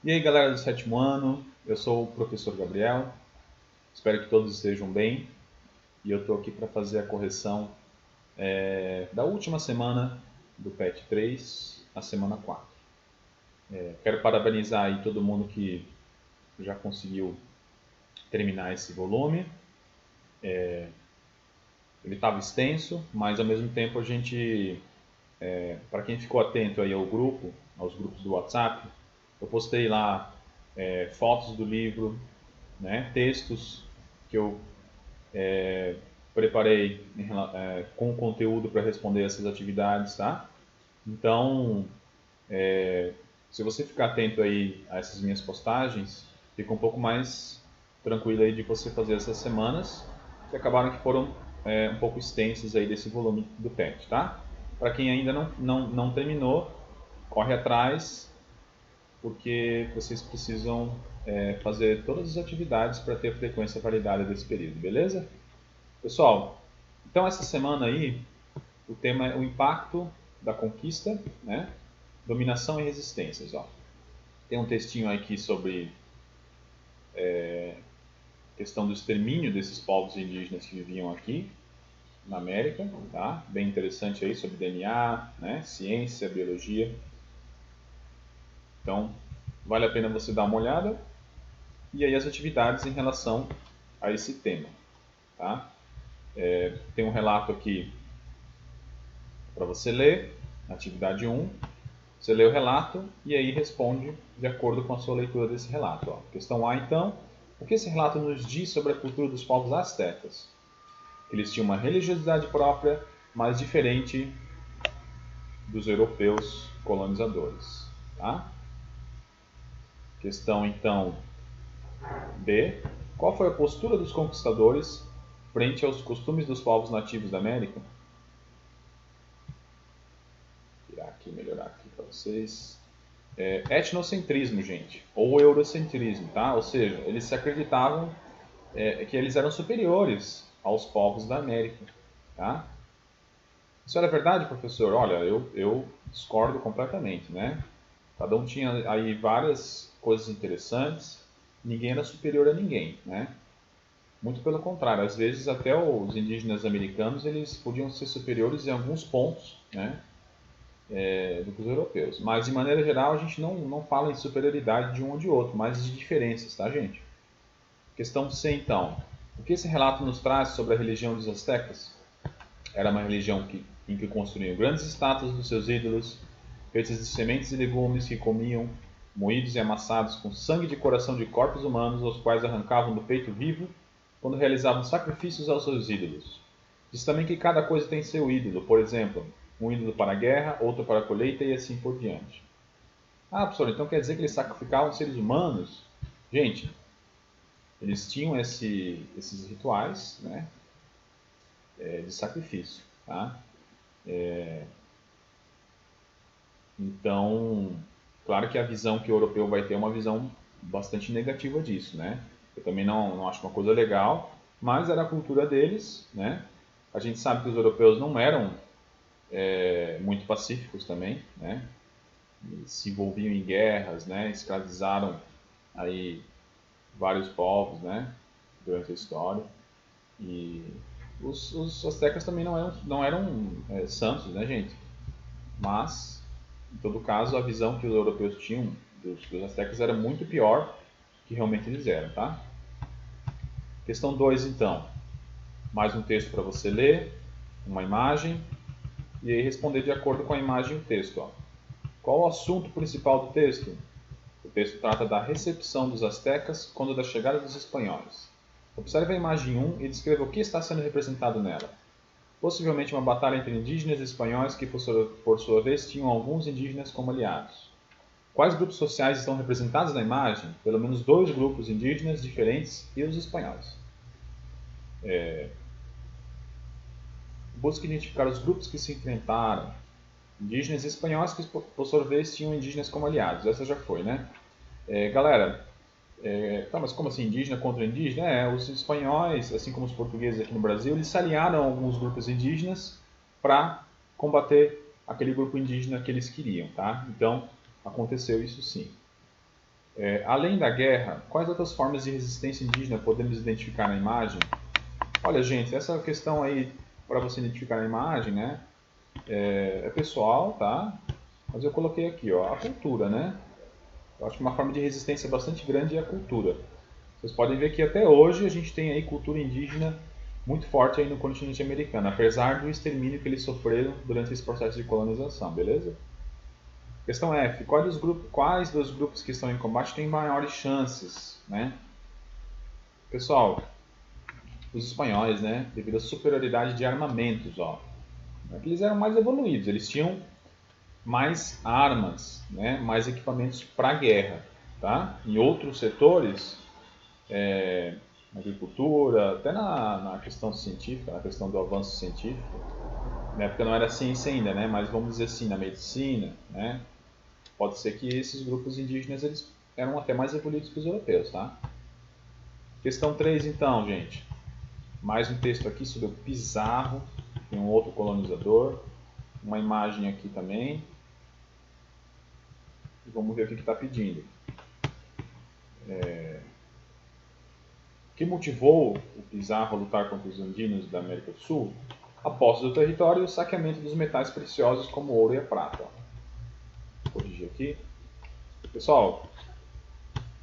E aí, galera do sétimo ano, eu sou o professor Gabriel, espero que todos estejam bem e eu estou aqui para fazer a correção da última semana do PET 3, a semana 4. Quero parabenizar aí todo mundo que já conseguiu terminar esse volume. Ele estava extenso, mas ao mesmo tempo a gente, para quem ficou atento aí aos grupos do WhatsApp, eu postei lá fotos do livro, né, textos que eu preparei com conteúdo para responder essas atividades, tá? Então, se você ficar atento aí a essas minhas postagens, fica um pouco mais tranquilo aí de você fazer essas semanas, que acabaram que foram um pouco extensas aí desse volume do PET, tá? Para quem ainda não terminou, corre atrás, porque vocês precisam fazer todas as atividades para ter a frequência validada desse período, beleza? Pessoal, então essa semana aí o tema é o impacto da conquista, né? Dominação e resistências. Ó. Tem um textinho aqui sobre questão do extermínio desses povos indígenas que viviam aqui na América, tá? Bem interessante aí sobre DNA, né? Ciência, biologia. Então vale a pena você dar uma olhada e aí as atividades em relação a esse tema, tá? Tem um relato aqui para você ler, atividade 1. Você lê o relato e aí responde de acordo com a sua leitura desse relato. Ó. Questão A, então. O que esse relato nos diz sobre a cultura dos povos astecas? Eles tinham uma religiosidade própria, mas diferente dos europeus colonizadores. Tá? Questão, então, B. Qual foi a postura dos conquistadores frente aos costumes dos povos nativos da América? Vou tirar aqui, melhorar aqui para vocês. Etnocentrismo, gente, ou eurocentrismo, tá? Ou seja, eles se acreditavam que eles eram superiores aos povos da América, tá? Isso era verdade, professor? Olha, eu discordo completamente, né? Cada um tinha aí várias coisas interessantes, ninguém era superior a ninguém, né? Muito pelo contrário, às vezes até os indígenas americanos eles podiam ser superiores em alguns pontos, né? Do que os europeus. Mas, de maneira geral, a gente não fala em superioridade de um ou de outro, mas de diferenças, tá, gente? Questão C, então. O que esse relato nos traz sobre a religião dos astecas? Era uma religião em que construíam grandes estátuas dos seus ídolos, feitas de sementes e legumes que comiam, moídos e amassados com sangue de coração de corpos humanos, aos quais arrancavam do peito vivo quando realizavam sacrifícios aos seus ídolos. Diz também que cada coisa tem seu ídolo, por exemplo, um ídolo para a guerra, outro para a colheita e assim por diante. Ah, professor, então quer dizer que eles sacrificavam seres humanos? Gente, eles tinham esses rituais, né, de sacrifício, tá? Então, claro que a visão que o europeu vai ter é uma visão bastante negativa disso, né? Eu também não acho uma coisa legal, mas era a cultura deles, né? A gente sabe que os europeus não eram muito pacíficos também, né? Se envolviam em guerras, né? Escravizaram aí vários povos, né? Durante a história. E os astecas também não eram santos, né, gente? Mas, em todo caso, a visão que os europeus tinham dos astecas era muito pior que realmente eles eram, tá? Questão 2, então. Mais um texto para você ler, uma imagem, e aí responder de acordo com a imagem e o texto. Ó. Qual o assunto principal do texto? O texto trata da recepção dos astecas quando da chegada dos espanhóis. Observe a imagem 1 e descreva o que está sendo representado nela. Possivelmente uma batalha entre indígenas e espanhóis que, por sua vez, tinham alguns indígenas como aliados. Quais grupos sociais estão representados na imagem? Pelo menos 2 grupos indígenas diferentes e os espanhóis. Busque identificar os grupos que se enfrentaram. Indígenas e espanhóis que, por sua vez, tinham indígenas como aliados. Essa já foi, né? Galera, tá, mas como assim, indígena contra indígena? Os espanhóis, assim como os portugueses aqui no Brasil, eles se aliaram a alguns grupos indígenas para combater aquele grupo indígena que eles queriam, tá? Então, aconteceu isso sim. Além da guerra, quais outras formas de resistência indígena podemos identificar na imagem? Olha, gente, essa questão aí para você identificar na imagem, né, é pessoal, tá? Mas eu coloquei aqui, ó, a cultura, né? Eu acho que uma forma de resistência bastante grande é a cultura. Vocês podem ver que até hoje a gente tem aí cultura indígena muito forte aí no continente americano, apesar do extermínio que eles sofreram durante esse processo de colonização, beleza? Questão F. Quais dos grupos que estão em combate têm maiores chances, né? Pessoal, os espanhóis, né? Devido à superioridade de armamentos, ó. Eles eram mais evoluídos, eles tinham mais armas, né? Mais equipamentos para guerra, tá? Em outros setores, na agricultura, até na questão científica, na questão do avanço científico, na época não era ciência ainda, né? Mas vamos dizer assim, na medicina, né? Pode ser que esses grupos indígenas eles eram até mais evoluídos que os europeus, tá? Questão 3, então, gente. Mais um texto aqui sobre o Pizarro, tem um outro colonizador. Uma imagem aqui também. E vamos ver o que está pedindo. O que motivou o Pizarro a lutar contra os andinos da América do Sul? A posse do território e o saqueamento dos metais preciosos como o ouro e a prata. Vou corrigir aqui. Pessoal,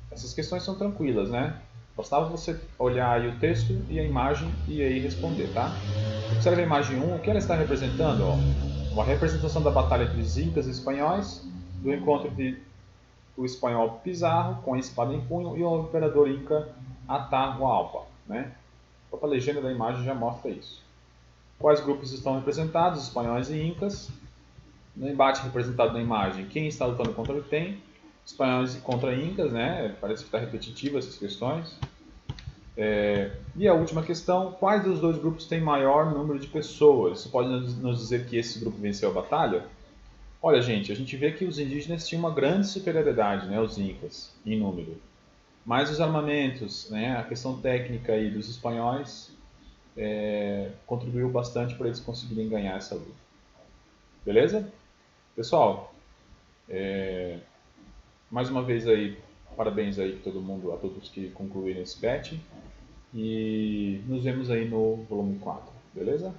essas questões são tranquilas, né? Bastava você olhar aí o texto e a imagem e aí responder, tá? Observe a imagem 1, o que ela está representando? Ó? Uma representação da batalha entre os incas e espanhóis, do encontro entre o espanhol Pizarro com a espada em punho e o imperador inca Atahualpa, né? A própria legenda da imagem já mostra isso. Quais grupos estão representados? Espanhóis e incas. No embate representado na imagem, quem está lutando contra quem? Espanhóis contra incas, né? Parece que está repetitivo essas questões. E a última questão, quais dos dois grupos tem maior número de pessoas? Isso pode nos dizer que esse grupo venceu a batalha? Olha, gente, a gente vê que os indígenas tinham uma grande superioridade, né, os incas, em número. Mas os armamentos, né, a questão técnica aí dos espanhóis contribuiu bastante para eles conseguirem ganhar essa luta. Beleza? Pessoal, mais uma vez aí, parabéns aí todo mundo, a todos que concluíram esse PET. E nos vemos aí no volume 4, beleza?